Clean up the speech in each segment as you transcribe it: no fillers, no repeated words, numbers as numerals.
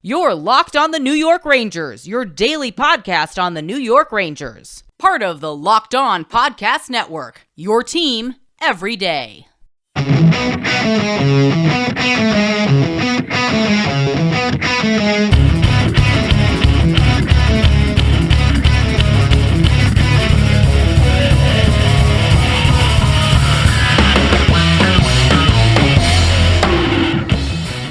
You're Locked on the New York Rangers, your daily podcast on the New York Rangers. Part of the Locked On Podcast Network, your team every day.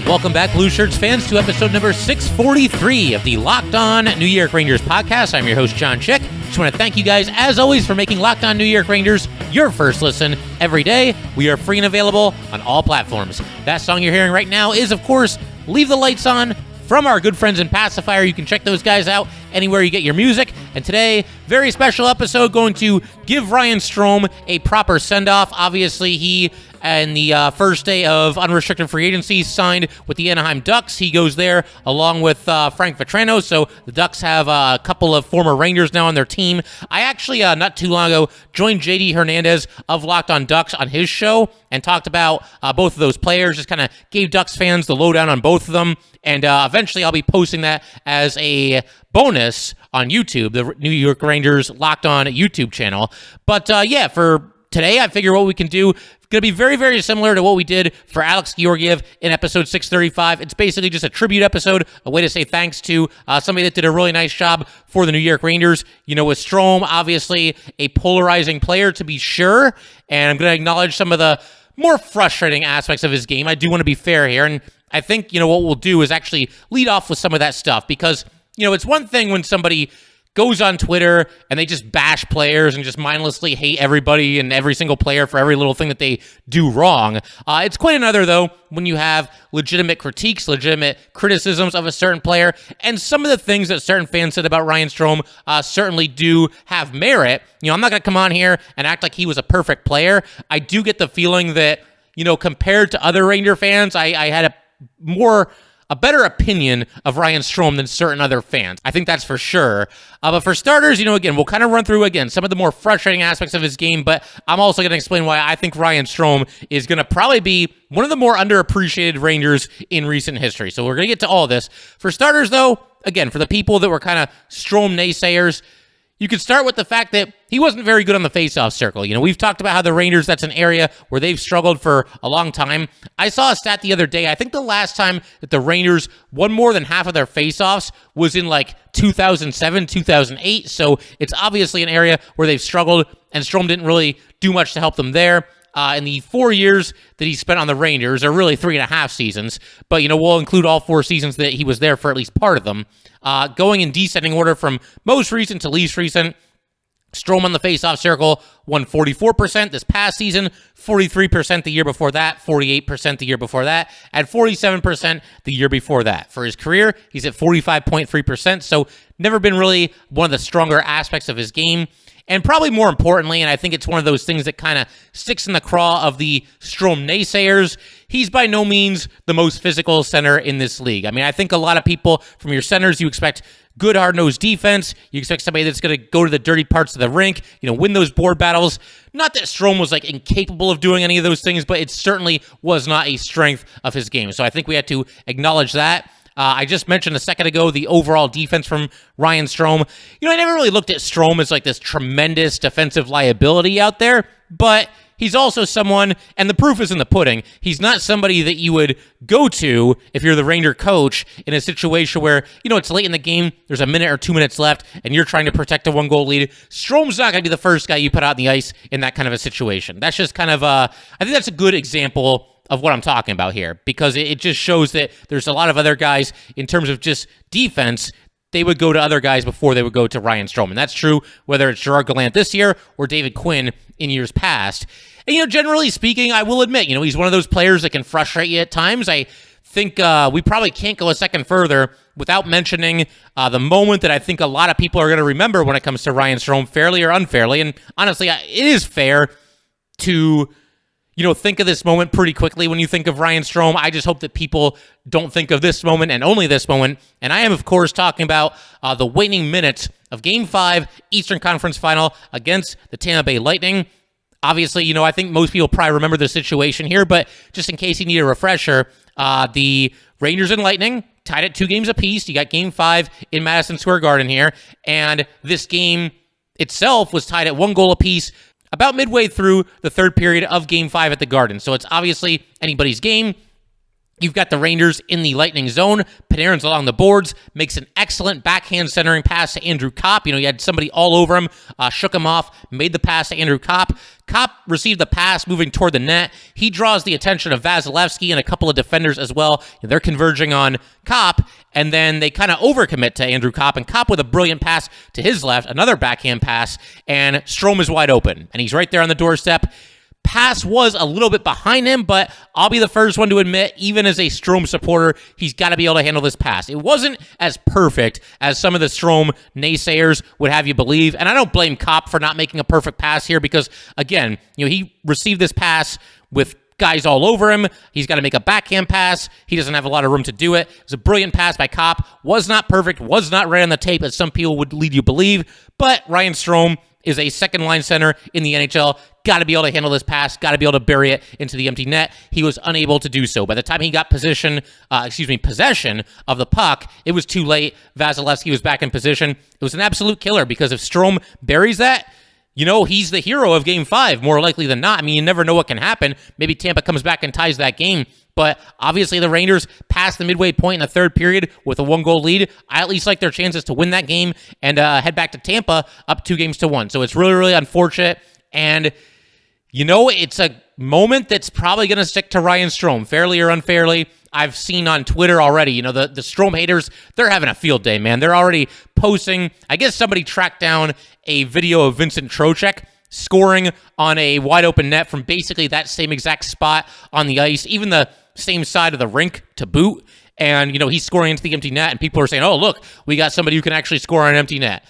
Welcome back, Blue Shirts fans, to episode number 643 of the Locked On New York Rangers podcast. I'm your host, John Chick. Just want to thank you guys, as always, for making Locked On New York Rangers your first listen every day. We are free and available on all platforms. That song you're hearing right now is, of course, Leave the Lights On from our good friends in Passafire. You can check those guys out anywhere you get your music. And today, very special episode, going to give Ryan Strome a proper send-off. Obviously, he, in the first day of unrestricted free agency, signed with the Anaheim Ducks. He goes there along with Frank Vatrano, so the Ducks have a couple of former Rangers now on their team. I actually, not too long ago, joined JD Hernandez of Locked on Ducks on his show and talked about both of those players, just kind of gave Ducks fans the lowdown on both of them, and eventually I'll be posting that as a bonus on YouTube, the New York Rangers Locked On YouTube channel. But yeah, for today, I figure what we can do going to be very, very similar to what we did for Alex Georgiev in episode 635. It's basically just a tribute episode, a way to say thanks to somebody that did a really nice job for the New York Rangers. You know, with Strome, obviously a polarizing player to be sure, and I'm going to acknowledge some of the more frustrating aspects of his game. I do want to be fair here, and I think, you know, what we'll do is actually lead off with some of that stuff, because, you know, it's one thing when somebody goes on Twitter and they just bash players and just mindlessly hate everybody and every single player for every little thing that they do wrong. It's quite another, though, when you have legitimate critiques, legitimate criticisms of a certain player, and some of the things that certain fans said about Ryan Strome certainly do have merit. You know, I'm not going to come on here and act like he was a perfect player. I do get the feeling that, you know, compared to other Ranger fans, I had a better opinion of Ryan Strome than certain other fans. I think that's for sure. But for starters, you know, again, we'll kind of run through, again, some of the more frustrating aspects of his game, but I'm also going to explain why I think Ryan Strome is going to probably be one of the more underappreciated Rangers in recent history. So we're going to get to all this. For starters, though, again, for the people that were kind of Strome naysayers, you could start with the fact that he wasn't very good on the faceoff circle. You know, we've talked about how the Rangers, that's an area where they've struggled for a long time. I saw a stat the other day. I think the last time that the Rangers won more than half of their faceoffs was in like 2007, 2008. So it's obviously an area where they've struggled, and Strome didn't really do much to help them there. In the 4 years that he spent on the Rangers, or really 3.5 seasons, but, you know, we'll include all 4 seasons that he was there for at least part of them. Going in descending order from most recent to least recent, Strome on the faceoff circle won 44% this past season, 43% the year before that, 48% the year before that, and 47% the year before that. For his career, he's at 45.3%, so never been really one of the stronger aspects of his game. And probably more importantly, and I think it's one of those things that kind of sticks in the craw of the Strome naysayers, he's by no means the most physical center in this league. I mean, I think a lot of people, from your centers, you expect good, hard-nosed defense. You expect somebody that's going to go to the dirty parts of the rink, you know, win those board battles. Not that Strome was, like, incapable of doing any of those things, but it certainly was not a strength of his game. So I think we had to acknowledge that. I just mentioned a second ago the overall defense from Ryan Strome. You know, I never really looked at Strome as like this tremendous defensive liability out there, but he's also someone, and the proof is in the pudding, he's not somebody that you would go to if you're the Ranger coach in a situation where, you know, it's late in the game, there's a minute or 2 minutes left, and you're trying to protect a 1-goal lead. Strome's not going to be the first guy you put out on the ice in that kind of a situation. That's just kind of, I think that's a good example of what I'm talking about here, because it just shows that there's a lot of other guys in terms of just defense. They would go to other guys before they would go to Ryan Strome. And that's true whether it's Gerard Gallant this year or David Quinn in years past. And, you know, generally speaking, I will admit, you know, he's one of those players that can frustrate you at times. I think we probably can't go a second further without mentioning the moment that I think a lot of people are going to remember when it comes to Ryan Strome, fairly or unfairly. And honestly, it is fair to, you know, think of this moment pretty quickly when you think of Ryan Strome. I just hope that people don't think of this moment and only this moment. And I am, of course, talking about the waning minutes of Game 5 Eastern Conference Final against the Tampa Bay Lightning. Obviously, you know, I think most people probably remember the situation here, but just in case you need a refresher, the Rangers and Lightning tied at 2 games apiece. You got Game 5 in Madison Square Garden here, and this game itself was tied at 1 goal apiece about midway through the third period of Game 5 at the Garden. So it's obviously anybody's game. You've got the Rangers in the Lightning zone. Panarin's along the boards, makes an excellent backhand centering pass to Andrew Kopp. You had somebody all over him, shook him off, made the pass to Andrew Kopp. Kopp received the pass moving toward the net. He draws the attention of Vasilevsky and a couple of defenders as well. They're converging on Kopp, and then they kind of overcommit to Andrew Kopp, and Kopp with a brilliant pass to his left, another backhand pass, and Strome is wide open, and he's right there on the doorstep. Pass was a little bit behind him, but I'll be the first one to admit, even as a Strome supporter, he's got to be able to handle this pass. It wasn't as perfect as some of the Strome naysayers would have you believe, and I don't blame Kopp for not making a perfect pass here because, again, he received this pass with guys all over him. He's got to make a backhand pass. He doesn't have a lot of room to do it. It was a brilliant pass by Kopp. Was not perfect, was not right on the tape as some people would lead you believe, but Ryan Strome is a second-line center in the NHL. Got to be able to handle this pass. Got to be able to bury it into the empty net. He was unable to do so. By the time he got possession of the puck, it was too late. Vasilevsky was back in position. It was an absolute killer because if Strome buries that, he's the hero of Game 5, more likely than not. I mean, you never know what can happen. Maybe Tampa comes back and ties that game. But obviously the Rangers passed the midway point in the third period with a 1-goal lead. I at least like their chances to win that game and head back to Tampa up 2-1. So it's really, really unfortunate. And, it's a moment that's probably going to stick to Ryan Strome, fairly or unfairly. I've seen on Twitter already, the Strome haters, they're having a field day, man. They're already posting. I guess somebody tracked down a video of Vincent Trocheck scoring on a wide open net from basically that same exact spot on the ice, even the same side of the rink to boot. And, he's scoring into the empty net, and people are saying, oh, look, we got somebody who can actually score on an empty net.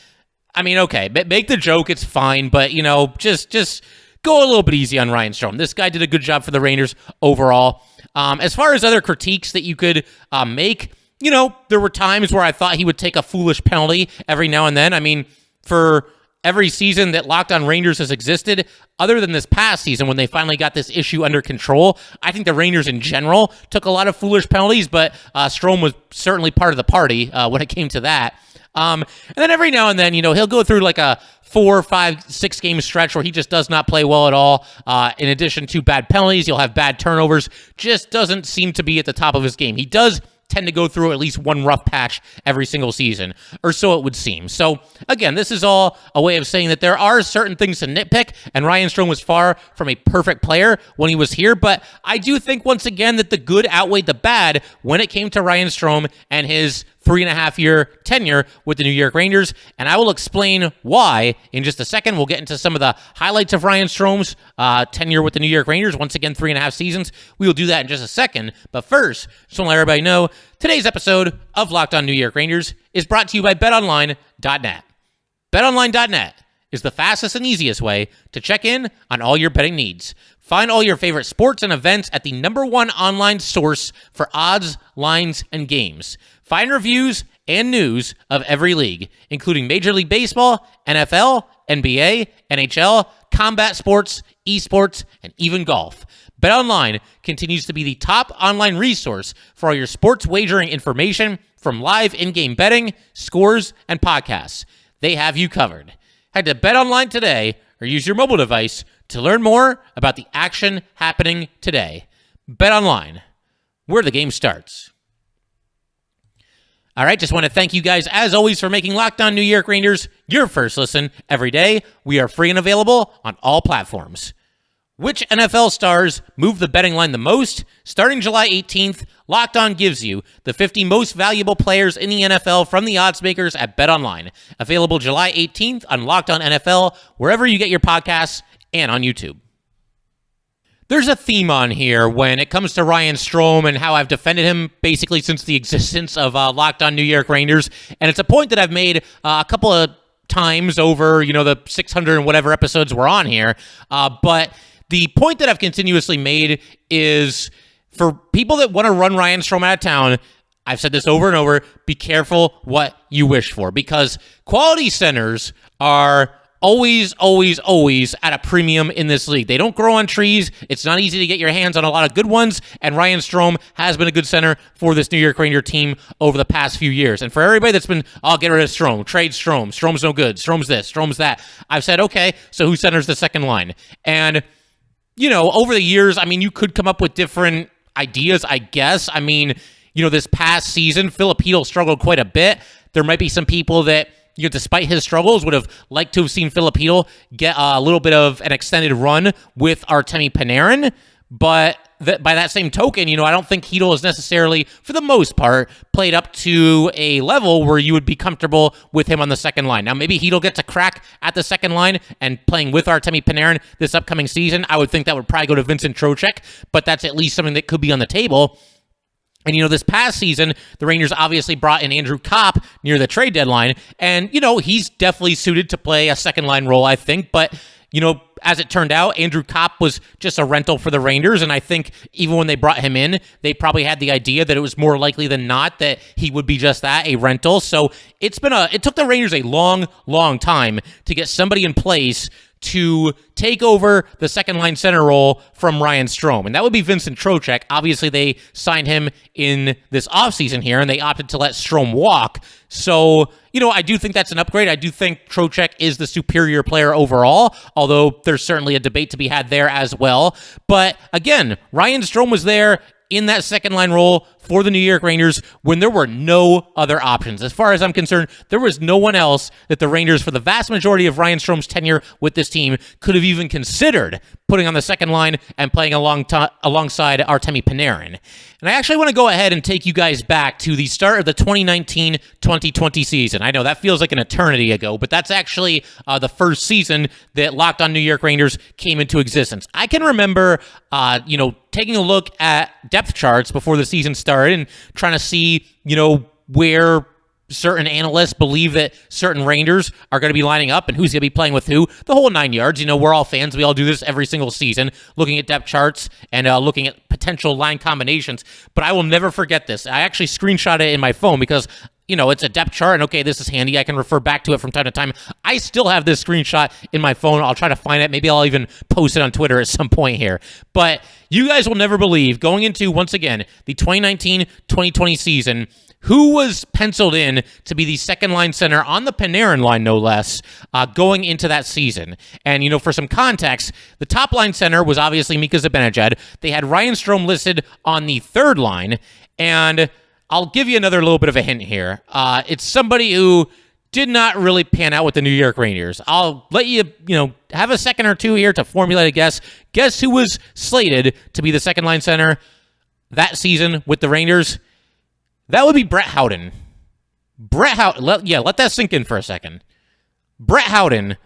I mean, okay, make the joke, it's fine, but, just go a little bit easy on Ryan Strome. This guy did a good job for the Rangers overall. As far as other critiques that you could make, there were times where I thought he would take a foolish penalty every now and then. I mean, for every season that Locked On Rangers has existed, other than this past season when they finally got this issue under control, I think the Rangers in general took a lot of foolish penalties, but Strome was certainly part of the party when it came to that. And then every now and then, he'll go through like a 4, 5, 6 game stretch where he just does not play well at all. In addition to bad penalties, he'll have bad turnovers. Just doesn't seem to be at the top of his game. He does tend to go through at least one rough patch every single season, or so it would seem. So, again, this is all a way of saying that there are certain things to nitpick, and Ryan Strome was far from a perfect player when he was here, but I do think, once again, that the good outweighed the bad when it came to Ryan Strome and his 3.5-year tenure with the New York Rangers, and I will explain why in just a second. We'll get into some of the highlights of Ryan Strome's tenure with the New York Rangers. Once again, 3.5 seasons. We will do that in just a second, but first, just want to let everybody know, today's episode of Locked On New York Rangers is brought to you by BetOnline.net. BetOnline.net is the fastest and easiest way to check in on all your betting needs. Find all your favorite sports and events at the #1 online source for odds, lines, and games. Find reviews and news of every league, including Major League Baseball, NFL, NBA, NHL, combat sports, esports, and even golf. BetOnline continues to be the top online resource for all your sports wagering information, from live in-game betting, scores, and podcasts. They have you covered. Head to BetOnline today or use your mobile device to learn more about the action happening today. BetOnline, where the game starts. All right, just want to thank you guys, as always, for making Locked On New York Rangers your first listen every day. We are free and available on all platforms. Which NFL stars move the betting line the most? Starting July 18th, Locked On gives you the 50 most valuable players in the NFL from the odds makers at BetOnline. Available July 18th on Locked On NFL, wherever you get your podcasts, and on YouTube. There's a theme on here when it comes to Ryan Strome and how I've defended him basically since the existence of Locked On New York Rangers, and it's a point that I've made a couple of times over, the 600 and whatever episodes we're on here, but the point that I've continuously made is, for people that want to run Ryan Strome out of town, I've said this over and over, be careful what you wish for, because quality centers are always, always, always at a premium in this league. They don't grow on trees. It's not easy to get your hands on a lot of good ones, and Ryan Strome has been a good center for this New York Ranger team over the past few years. And for everybody that's been, I'll get rid of Strome, trade Strome, Strome's no good, Strome's this, Strome's that, I've said, okay, so who centers the second line? And, over the years, you could come up with different ideas, I guess. This past season, Filipino struggled quite a bit. There might be some people that, despite his struggles, would have liked to have seen Filipino get a little bit of an extended run with Artemi Panarin. But by that same token, I don't think Chytil is necessarily, for the most part, played up to a level where you would be comfortable with him on the second line. Now, maybe Chytil gets a crack at the second line and playing with Artemi Panarin this upcoming season. I would think that would probably go to Vincent Trocheck, but that's at least something that could be on the table. And, this past season, the Rangers obviously brought in Andrew Kopp near the trade deadline. And, he's definitely suited to play a second-line role, I think. But, as it turned out, Andrew Kopp was just a rental for the Rangers. And I think even when they brought him in, they probably had the idea that it was more likely than not that he would be just that, a rental. So it took the Rangers a long, long time to get somebody in place to take over the second-line center role from Ryan Strome, and that would be Vincent Trocheck. Obviously, they signed him in this offseason here, and they opted to let Strome walk. So, I do think that's an upgrade. I do think Trocheck is the superior player overall, although there's certainly a debate to be had there as well. But, again, Ryan Strome was there in that second-line role for the New York Rangers when there were no other options. As far as I'm concerned, there was no one else that the Rangers, for the vast majority of Ryan Strome's tenure with this team, could have even considered putting on the second line and playing alongside Artemi Panarin. And I actually want to go ahead and take you guys back to the start of the 2019-2020 season. I know that feels like an eternity ago, but that's actually the first season that Locked On New York Rangers came into existence. I can remember, taking a look at depth charts before the season started and trying to see, where certain analysts believe that certain Rangers are going to be lining up and who's going to be playing with who, the whole 9 yards. We're all fans. We all do this every single season, looking at depth charts and looking at potential line combinations. But I will never forget this. I actually screenshot it in my phone because it's a depth chart, and okay, this is handy. I can refer back to it from time to time. I still have this screenshot in my phone. I'll try to find it. Maybe I'll even post it on Twitter at some point here. But you guys will never believe, going into, once again, the 2019-2020 season, who was penciled in to be the second-line center on the Panarin line, no less, going into that season. And, for some context, the top-line center was obviously Mika Zibanejad. They had Ryan Strome listed on the third line, and I'll give you another little bit of a hint here. It's somebody who did not really pan out with the New York Rangers. I'll let you, have a second or two here to formulate a guess. Guess who was slated to be the second-line center that season with the Rangers? That would be Brett Howden. Let that sink in for a second. Brett Howden,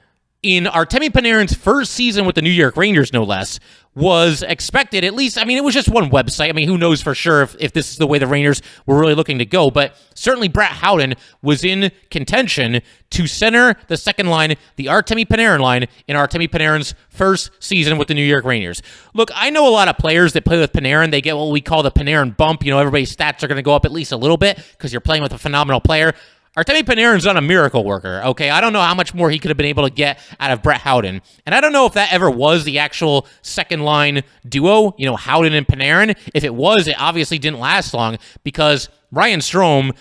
in Artemi Panarin's first season with the New York Rangers, no less, was expected, at least, it was just one website. Who knows for sure if this is the way the Rangers were really looking to go, but certainly Brett Howden was in contention to center the second line, the Artemi Panarin line, in Artemi Panarin's first season with the New York Rangers. Look, I know a lot of players that play with Panarin. They get what we call the Panarin bump. Everybody's stats are going to go up at least a little bit because you're playing with a phenomenal player. Artemi Panarin's not a miracle worker, okay? I don't know how much more he could have been able to get out of Brett Howden. And I don't know if that ever was the actual second-line duo, Howden and Panarin. If it was, it obviously didn't last long because Ryan Strome,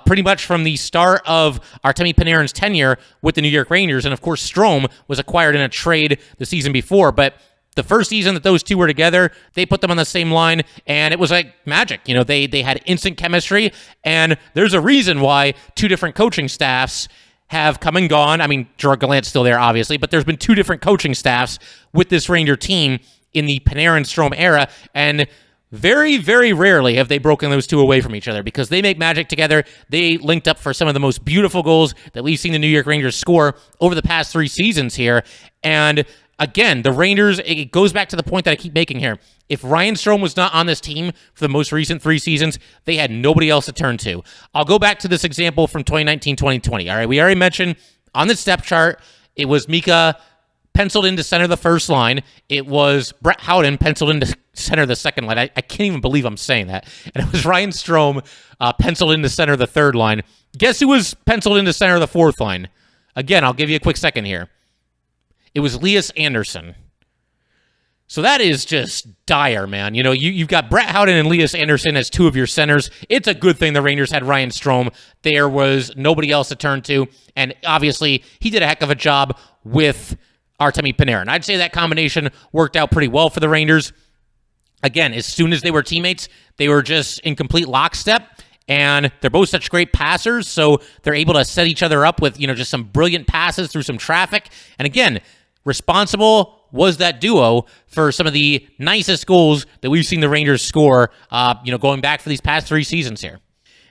pretty much from the start of Artemi Panarin's tenure with the New York Rangers, and of course Strome was acquired in a trade the season before, but the first season that those two were together, they put them on the same line, and it was like magic. They had instant chemistry, and there's a reason why two different coaching staffs have come and gone. Gerard Gallant's still there, obviously, but there's been two different coaching staffs with this Ranger team in the Panarin-Strome era, and very, very rarely have they broken those two away from each other because they make magic together. They linked up for some of the most beautiful goals that we've seen the New York Rangers score over the past 3 seasons here, and again, the Rangers, it goes back to the point that I keep making here. If Ryan Strome was not on this team for the most recent 3 seasons, they had nobody else to turn to. I'll go back to this example from 2019-2020. All right, we already mentioned on the step chart, it was Mika penciled in to center the first line. It was Brett Howden penciled in to center the second line. I can't even believe I'm saying that. And it was Ryan Strome penciled in to center the third line. Guess who was penciled in to center the fourth line? Again, I'll give you a quick second here. It was Elias Anderson. So that is just dire, man. You know, you've got Brett Howden and Elias Anderson as two of your centers. It's a good thing the Rangers had Ryan Strome. There was nobody else to turn to, and obviously he did a heck of a job with Artemi Panarin. I'd say that combination worked out pretty well for the Rangers. Again, as soon as they were teammates, they were just in complete lockstep, and they're both such great passers, so they're able to set each other up with, you know, just some brilliant passes through some traffic. And again, responsible was that duo for some of the nicest goals that we've seen the Rangers score, going back for these past 3 seasons here.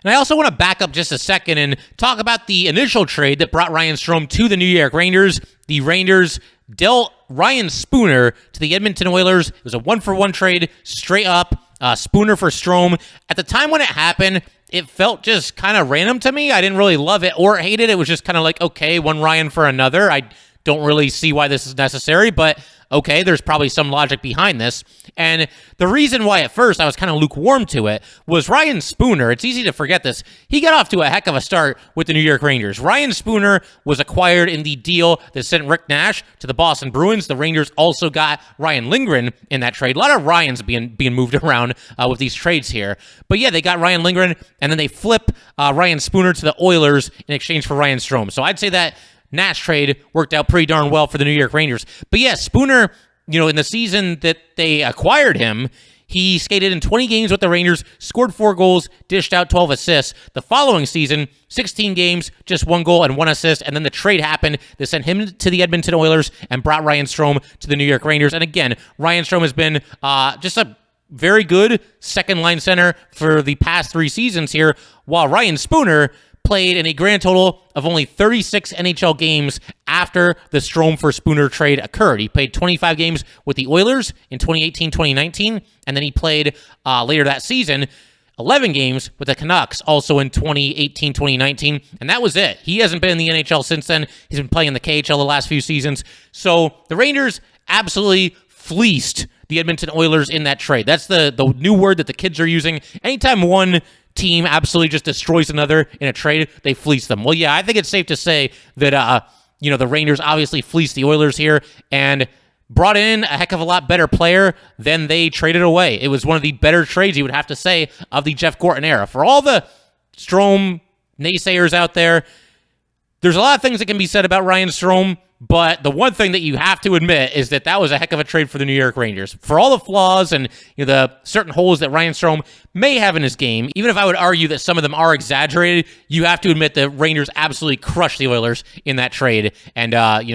And I also want to back up just a second and talk about the initial trade that brought Ryan Strome to the New York Rangers. The Rangers dealt Ryan Spooner to the Edmonton Oilers. It was a 1-for-1 trade, straight up, Spooner for Strome. At the time when it happened, it felt just kind of random to me. I didn't really love it or hate it. It was just kind of like, okay, one Ryan for another. I don't really see why this is necessary, but okay, there's probably some logic behind this. And the reason why at first I was kind of lukewarm to it was Ryan Spooner. It's easy to forget this. He got off to a heck of a start with the New York Rangers. Ryan Spooner was acquired in the deal that sent Rick Nash to the Boston Bruins. The Rangers also got Ryan Lindgren in that trade. A lot of Ryans being moved around with these trades here. But yeah, they got Ryan Lindgren, and then they flip Ryan Spooner to the Oilers in exchange for Ryan Strome. So I'd say that Nash trade worked out pretty darn well for the New York Rangers. But yeah, Spooner, in the season that they acquired him, he skated in 20 games with the Rangers, scored 4 goals, dished out 12 assists. The following season, 16 games, just 1 goal and 1 assist, and then the trade happened that sent him to the Edmonton Oilers and brought Ryan Strome to the New York Rangers. And again, Ryan Strome has been just a very good second-line center for the past 3 seasons here, while Ryan Spooner played in a grand total of only 36 NHL games after the Strome for Spooner trade occurred. He played 25 games with the Oilers in 2018-2019, and then he played later that season 11 games with the Canucks, also in 2018-2019, and that was it. He hasn't been in the NHL since then. He's been playing in the KHL the last few seasons. So the Rangers absolutely fleeced the Edmonton Oilers in that trade. That's the new word that the kids are using. Anytime one team absolutely just destroys another in a trade, they fleece them. Well, yeah, I think it's safe to say that, the Rangers obviously fleeced the Oilers here and brought in a heck of a lot better player than they traded away. It was one of the better trades, you would have to say, of the Jeff Gorton era. For all the Strome naysayers out there, there's a lot of things that can be said about Ryan Strome, but the one thing that you have to admit is that was a heck of a trade for the New York Rangers. For all the flaws and the certain holes that Ryan Strome may have in his game, even if I would argue that some of them are exaggerated, you have to admit that Rangers absolutely crushed the Oilers in that trade and,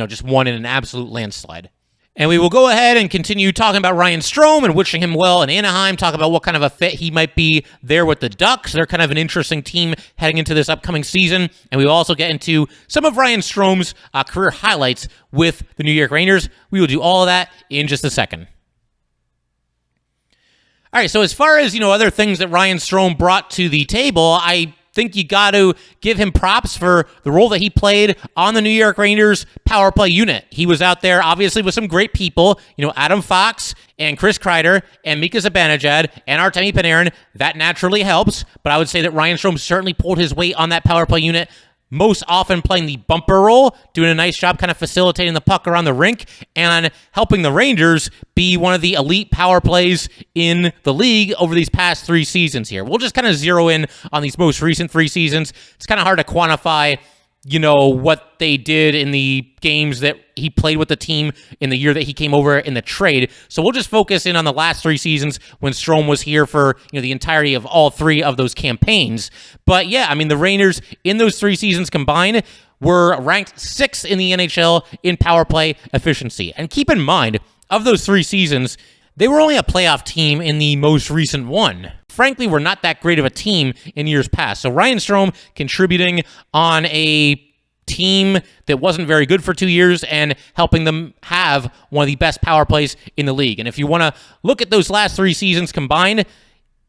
just won in an absolute landslide. And we will go ahead and continue talking about Ryan Strome and wishing him well in Anaheim, talk about what kind of a fit he might be there with the Ducks. They're kind of an interesting team heading into this upcoming season. And we will also get into some of Ryan Strome's career highlights with the New York Rangers. We will do all of that in just a second. All right, so as far as, other things that Ryan Strome brought to the table, I think you got to give him props for the role that he played on the New York Rangers power play unit. He was out there, obviously, with some great people, Adam Fox and Chris Kreider and Mika Zibanejad and Artemi Panarin. That naturally helps, but I would say that Ryan Strome certainly pulled his weight on that power play unit, most often playing the bumper role, doing a nice job kind of facilitating the puck around the rink and helping the Rangers be one of the elite power plays in the league over these past 3 seasons here. We'll just kind of zero in on these most recent 3 seasons. It's kind of hard to quantify, what they did in the games that he played with the team in the year that he came over in the trade. So we'll just focus in on the last 3 seasons when Strome was here for, the entirety of all 3 of those campaigns. But yeah, the Rangers in those 3 seasons combined were ranked 6th in the NHL in power play efficiency. And keep in mind, of those 3 seasons, they were only a playoff team in the most recent one. Frankly, we're not that great of a team in years past. So Ryan Strome contributing on a team that wasn't very good for 2 years and helping them have one of the best power plays in the league. And if you want to look at those last 3 seasons combined,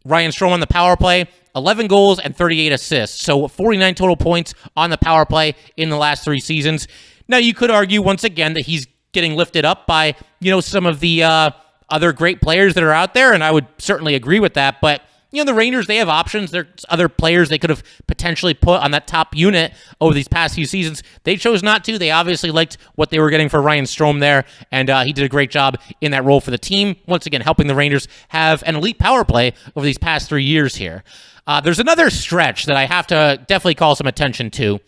Ryan Strome on the power play, 11 goals and 38 assists. So 49 total points on the power play in the last 3 seasons. Now, you could argue once again that he's getting lifted up by, some of the other great players that are out there, and I would certainly agree with that. But, the Rangers, they have options. There's other players they could have potentially put on that top unit over these past few seasons. They chose not to. They obviously liked what they were getting for Ryan Strome there, and he did a great job in that role for the team. Once again, helping the Rangers have an elite power play over these past 3 years here. There's another stretch that I have to definitely call some attention to.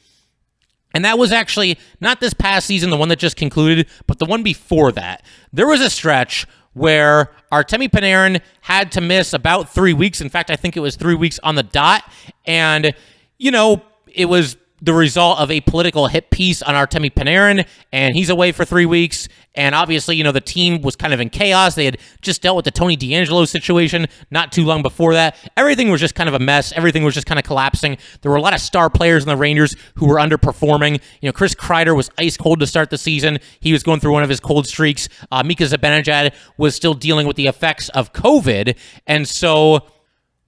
And that was actually not this past season, the one that just concluded, but the one before that. There was a stretch where Artemi Panarin had to miss about 3 weeks. In fact, I think it was 3 weeks on the dot. And, it was the result of a political hit piece on Artemi Panarin, and he's away for 3 weeks. And obviously, the team was kind of in chaos. They had just dealt with the Tony DeAngelo situation not too long before that. Everything was just kind of a mess. Everything was just kind of collapsing. There were a lot of star players in the Rangers who were underperforming. Chris Kreider was ice cold to start the season. He was going through one of his cold streaks. Mika Zibanejad was still dealing with the effects of COVID. And so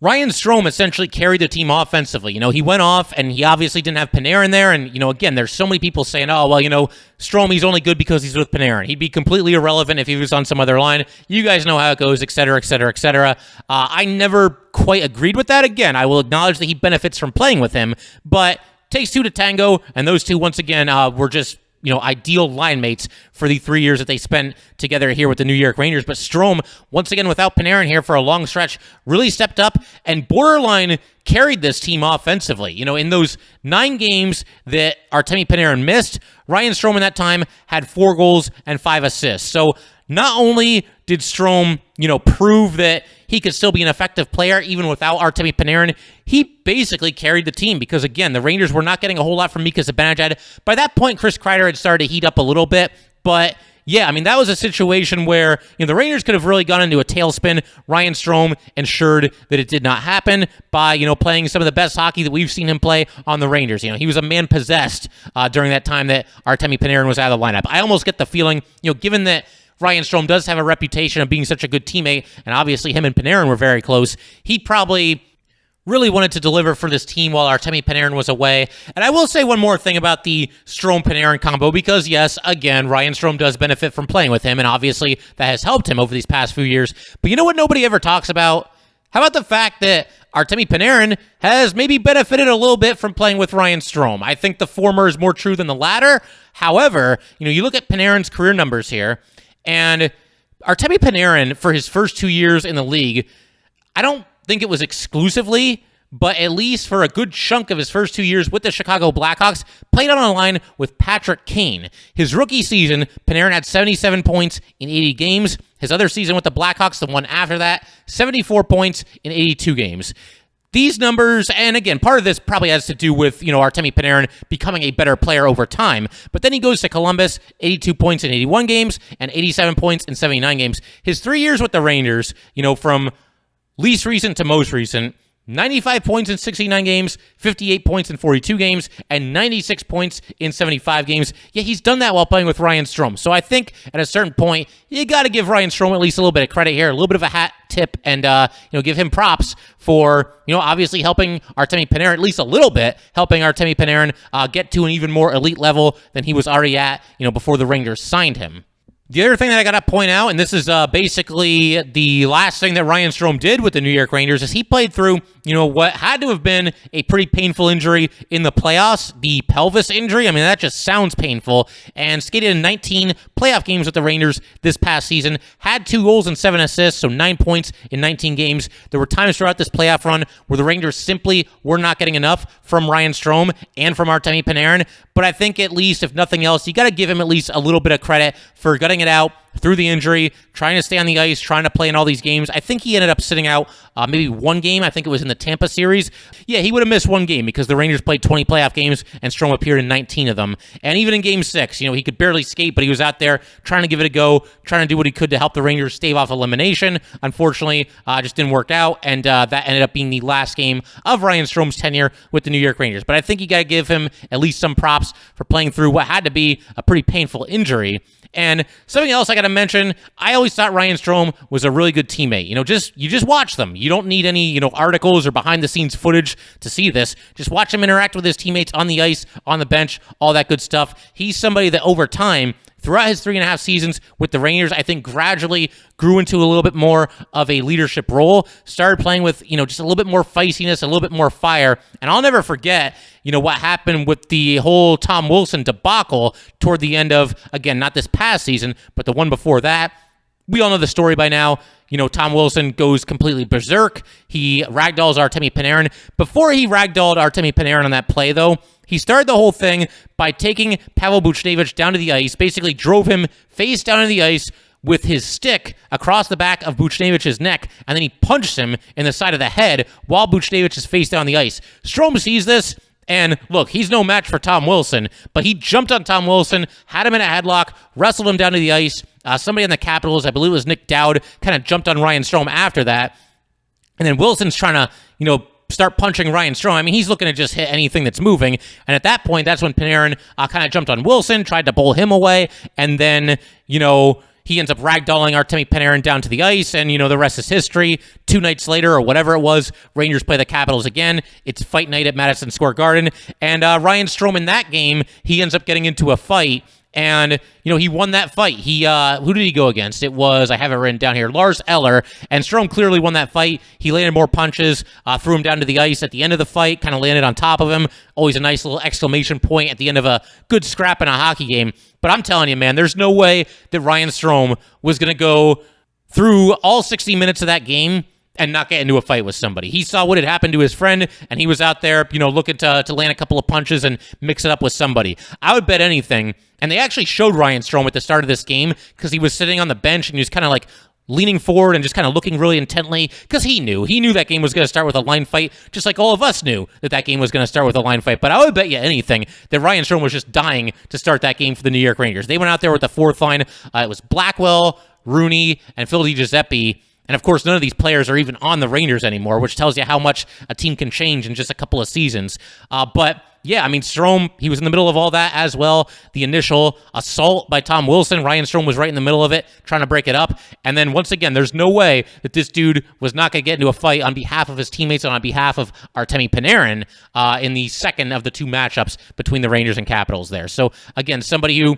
Ryan Strome essentially carried the team offensively. He went off, and he obviously didn't have Panarin there. And, again, there's so many people saying, Strome, he's only good because he's with Panarin. He'd be completely irrelevant if he was on some other line. You guys know how it goes, et cetera, et cetera, et cetera. I never quite agreed with that. Again, I will acknowledge that he benefits from playing with him, but takes two to tango, and those two, once again, were just ideal line mates for the 3 years that they spent together here with the New York Rangers. But Strome, once again, without Panarin here for a long stretch, really stepped up and borderline carried this team offensively. In those 9 games that Artemi Panarin missed, Ryan Strome in that time had 4 goals and 5 assists. So not only did Strome, prove that he could still be an effective player even without Artemi Panarin, he basically carried the team because, again, the Rangers were not getting a whole lot from Mika Zibanejad. By that point, Chris Kreider had started to heat up a little bit, but yeah, that was a situation where the Rangers could have really gone into a tailspin. Ryan Strome ensured that it did not happen by playing some of the best hockey that we've seen him play on the Rangers. He was a man possessed during that time that Artemi Panarin was out of the lineup. I almost get the feeling, given that Ryan Strome does have a reputation of being such a good teammate, and obviously him and Panarin were very close, he probably really wanted to deliver for this team while Artemi Panarin was away. And I will say one more thing about the Strome-Panarin combo, because yes, again, Ryan Strome does benefit from playing with him, and obviously that has helped him over these past few years. But you know what nobody ever talks about? How about the fact that Artemi Panarin has maybe benefited a little bit from playing with Ryan Strome? I think the former is more true than the latter. However, you look at Panarin's career numbers here, and Artemi Panarin, for his first 2 years in the league, I don't think it was exclusively, but at least for a good chunk of his first 2 years with the Chicago Blackhawks, played on a line with Patrick Kane. His rookie season, Panarin had 77 points in 80 games. His other season with the Blackhawks, the one after that, 74 points in 82 games. These numbers, and again, part of this probably has to do with, Artemi Panarin becoming a better player over time. But then he goes to Columbus, 82 points in 81 games, and 87 points in 79 games. His 3 years with the Rangers, from least recent to most recent, 95 points in 69 games, 58 points in 42 games, and 96 points in 75 games. Yeah, he's done that while playing with Ryan Strome. So I think at a certain point, you got to give Ryan Strome at least a little bit of credit here, a little bit of a hat tip, and give him props for obviously helping Artemi Panarin, at least a little bit, helping Artemi Panarin get to an even more elite level than he was already at before the Rangers signed him. The other thing that I got to point out, and this is basically the last thing that Ryan Strome did with the New York Rangers, is he played through, what had to have been a pretty painful injury in the playoffs, the pelvis injury. That just sounds painful, and skated in 19 playoff games with the Rangers this past season, had 2 goals and 7 assists, so 9 points in 19 games. There were times throughout this playoff run where the Rangers simply were not getting enough from Ryan Strome and from Artemi Panarin, but I think at least, if nothing else, you got to give him at least a little bit of credit for gutting it out through the injury, trying to stay on the ice, trying to play in all these games. I think he ended up sitting out maybe one game. I think it was in the Tampa series. Yeah, he would have missed one game because the Rangers played 20 playoff games and Strome appeared in 19 of them. And even in Game 6, he could barely skate, but he was out there trying to give it a go, trying to do what he could to help the Rangers stave off elimination. Unfortunately, just didn't work out, and that ended up being the last game of Ryan Strome's tenure with the New York Rangers. But I think you got to give him at least some props for playing through what had to be a pretty painful injury. And something else I got to mention, I always thought Ryan Strome was a really good teammate. You just watch them. You don't need any, articles or behind the scenes footage to see this. Just watch him interact with his teammates on the ice, on the bench, all that good stuff. He's somebody that over time throughout his 3.5 seasons with the Rangers, I think gradually grew into a little bit more of a leadership role, started playing with, just a little bit more feistiness, a little bit more fire. And I'll never forget, what happened with the whole Tom Wilson debacle toward the end of, again, not this past season, but the one before that. We all know the story by now. Tom Wilson goes completely berserk. He ragdolls Artemi Panarin. Before he ragdolled Artemi Panarin on that play, though, he started the whole thing by taking Pavel Buchnevich down to the ice, basically drove him face down to the ice with his stick across the back of Buchnevich's neck, and then he punched him in the side of the head while Buchnevich is face down the ice. Strome sees this, and look, he's no match for Tom Wilson, but he jumped on Tom Wilson, had him in a headlock, wrestled him down to the ice. Somebody on the Capitals, I believe it was Nick Dowd, kind of jumped on Ryan Strome after that. And then Wilson's trying to, start punching Ryan Strome. I mean, he's looking to just hit anything that's moving. And at that point, that's when Panarin kind of jumped on Wilson, tried to bowl him away. And then, he ends up ragdolling Artemi Panarin down to the ice, and, the rest is history. 2 nights later, or whatever it was, Rangers play the Capitals again. It's fight night at Madison Square Garden, and Ryan Strome in that game, he ends up getting into a fight, and, he won that fight. Who did he go against? It was, I have it written down here, Lars Eller, and Strome clearly won that fight. He landed more punches, threw him down to the ice at the end of the fight, kind of landed on top of him. Always a nice little exclamation point at the end of a good scrap in a hockey game. But I'm telling you, man, there's no way that Ryan Strome was going to go through all 60 minutes of that game and not get into a fight with somebody. He saw what had happened to his friend, and he was out there, looking to land a couple of punches and mix it up with somebody. I would bet anything, and they actually showed Ryan Strome at the start of this game because he was sitting on the bench and he was kind of like leaning forward and just kind of looking really intently because he knew that game was going to start with a line fight, just like all of us knew that game was going to start with a line fight. But I would bet you anything that Ryan Strome was just dying to start that game for the New York Rangers. They went out there with the fourth line. It was Blackwell, Rooney, and Phil DiGiuseppe. And of course, none of these players are even on the Rangers anymore, which tells you how much a team can change in just a couple of seasons. But yeah, I mean, Strome, he was in the middle of all that as well. The initial assault by Tom Wilson, Ryan Strome was right in the middle of it, trying to break it up. And then once again, there's no way that this dude was not going to get into a fight on behalf of his teammates and on behalf of Artemi Panarin in the second of the 2 matchups between the Rangers and Capitals there. So again, somebody who,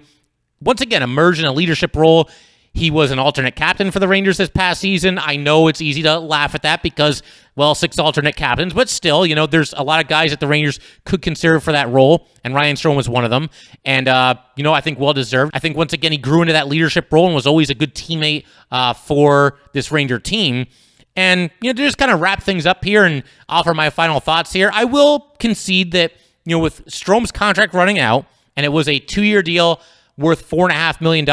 once again, emerged in a leadership role. He was an alternate captain for the Rangers this past season. I know it's easy to laugh at that because, 6 alternate captains, but still, there's a lot of guys that the Rangers could consider for that role, and Ryan Strome was one of them. And, I think well-deserved. I think, once again, he grew into that leadership role and was always a good teammate for this Ranger team. And, to just kind of wrap things up here and offer my final thoughts here, I will concede that, with Strome's contract running out, and it was a 2-year deal worth $4.5 million,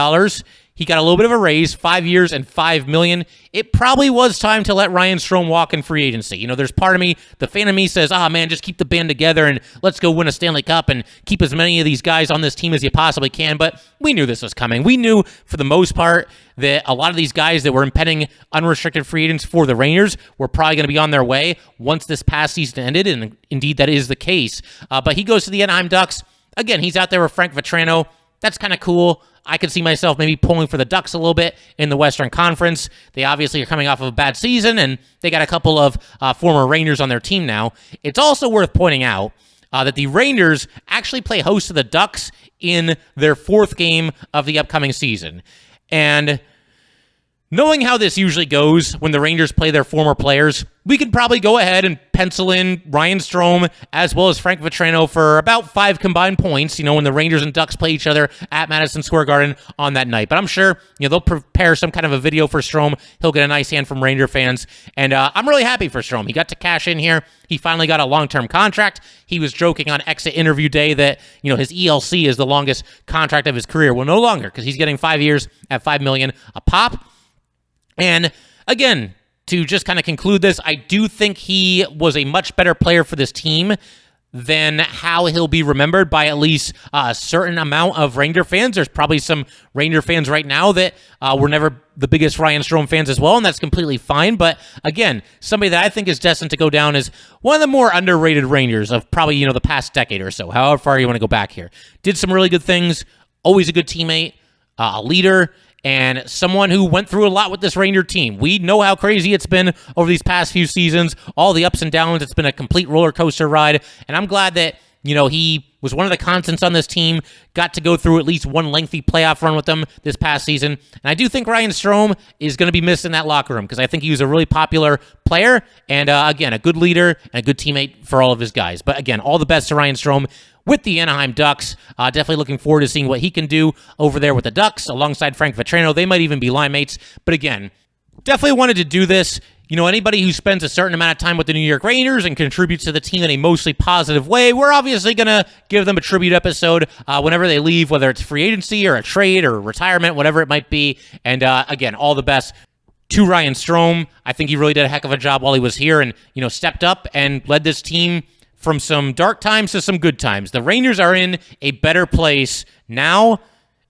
he got a little bit of a raise, 5 years and $5 million. It probably was time to let Ryan Strome walk in free agency. There's part of me, the fan of me says, man, just keep the band together and let's go win a Stanley Cup and keep as many of these guys on this team as you possibly can. But we knew this was coming. We knew, for the most part, that a lot of these guys that were impending unrestricted free agents for the Rangers were probably going to be on their way once this past season ended, and indeed that is the case. But he goes to the Anaheim Ducks. Again, he's out there with Frank Vatrano. That's kind of cool. I could see myself maybe pulling for the Ducks a little bit in the Western Conference. They obviously are coming off of a bad season, and they got a couple of former Rangers on their team now. It's also worth pointing out that the Rangers actually play host to the Ducks in their 4th game of the upcoming season. And knowing how this usually goes when the Rangers play their former players, we could probably go ahead and pencil in Ryan Strome as well as Frank Vatrano for about 5 combined points, when the Rangers and Ducks play each other at Madison Square Garden on that night. But I'm sure, they'll prepare some kind of a video for Strome. He'll get a nice hand from Ranger fans. And I'm really happy for Strome. He got to cash in here. He finally got a long-term contract. He was joking on exit interview day that, his ELC is the longest contract of his career. Well, no longer, because he's getting 5 years at $5 million a pop. And again, to just kind of conclude this, I do think he was a much better player for this team than how he'll be remembered by at least a certain amount of Ranger fans. There's probably some Ranger fans right now that were never the biggest Ryan Strome fans as well, and that's completely fine. But again, somebody that I think is destined to go down as one of the more underrated Rangers of probably, the past decade or so, however far you want to go back here. Did some really good things, always a good teammate, a leader, and someone who went through a lot with this Ranger team. We know how crazy it's been over these past few seasons, all the ups and downs. It's been a complete roller coaster ride, and I'm glad that, He was one of the constants on this team, got to go through at least one lengthy playoff run with them this past season. And I do think Ryan Strome is going to be missed in that locker room because I think he was a really popular player and, again, a good leader and a good teammate for all of his guys. But, again, all the best to Ryan Strome with the Anaheim Ducks. Definitely looking forward to seeing what he can do over there with the Ducks alongside Frank Vatrano. They might even be line mates. But, again, definitely wanted to do this. Anybody who spends a certain amount of time with the New York Rangers and contributes to the team in a mostly positive way, we're obviously going to give them a tribute episode whenever they leave, whether it's free agency or a trade or retirement, whatever it might be. And again, all the best to Ryan Strome. I think he really did a heck of a job while he was here and, stepped up and led this team from some dark times to some good times. The Rangers are in a better place now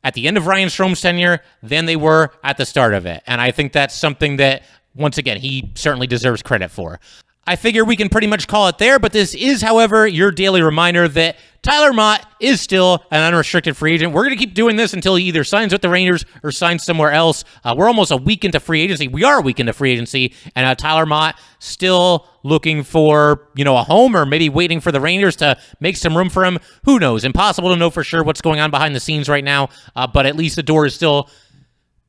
at the end of Ryan Strome's tenure than they were at the start of it. And I think that's something that, once again, he certainly deserves credit for. I figure we can pretty much call it there, but this is, however, your daily reminder that Tyler Motte is still an unrestricted free agent. We're going to keep doing this until he either signs with the Rangers or signs somewhere else. We're almost a week into free agency. We are a week into free agency, and Tyler Motte still looking for, a home or maybe waiting for the Rangers to make some room for him. Who knows? Impossible to know for sure what's going on behind the scenes right now, but at least the door is still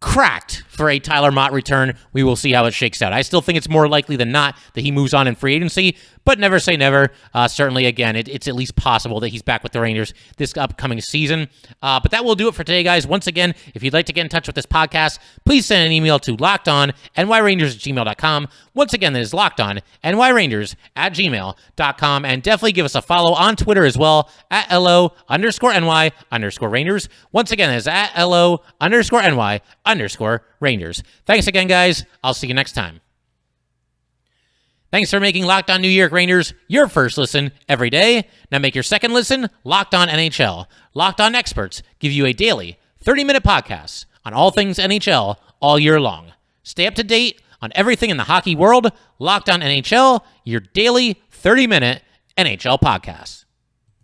cracked for a Tyler Motte return. We will see how it shakes out. I still think it's more likely than not that he moves on in free agency, but never say never. Certainly, again, it's at least possible that he's back with the Rangers this upcoming season. But that will do it for today, guys. Once again, if you'd like to get in touch with this podcast, please send an email to lockedonnyrangers@gmail.com. Once again, that is lockedonnyrangers@gmail.com. And definitely give us a follow on Twitter as well, at @LO_NY_Rangers. Once again, that is at @LO_NY_Rangers. Thanks again, guys. I'll see you next time. Thanks for making Locked On New York Rangers your first listen every day. Now make your second listen Locked On NHL. Locked On experts give you a daily 30-minute podcast on all things NHL all year long. Stay up to date on everything in the hockey world. Locked On NHL, your daily 30-minute NHL podcast.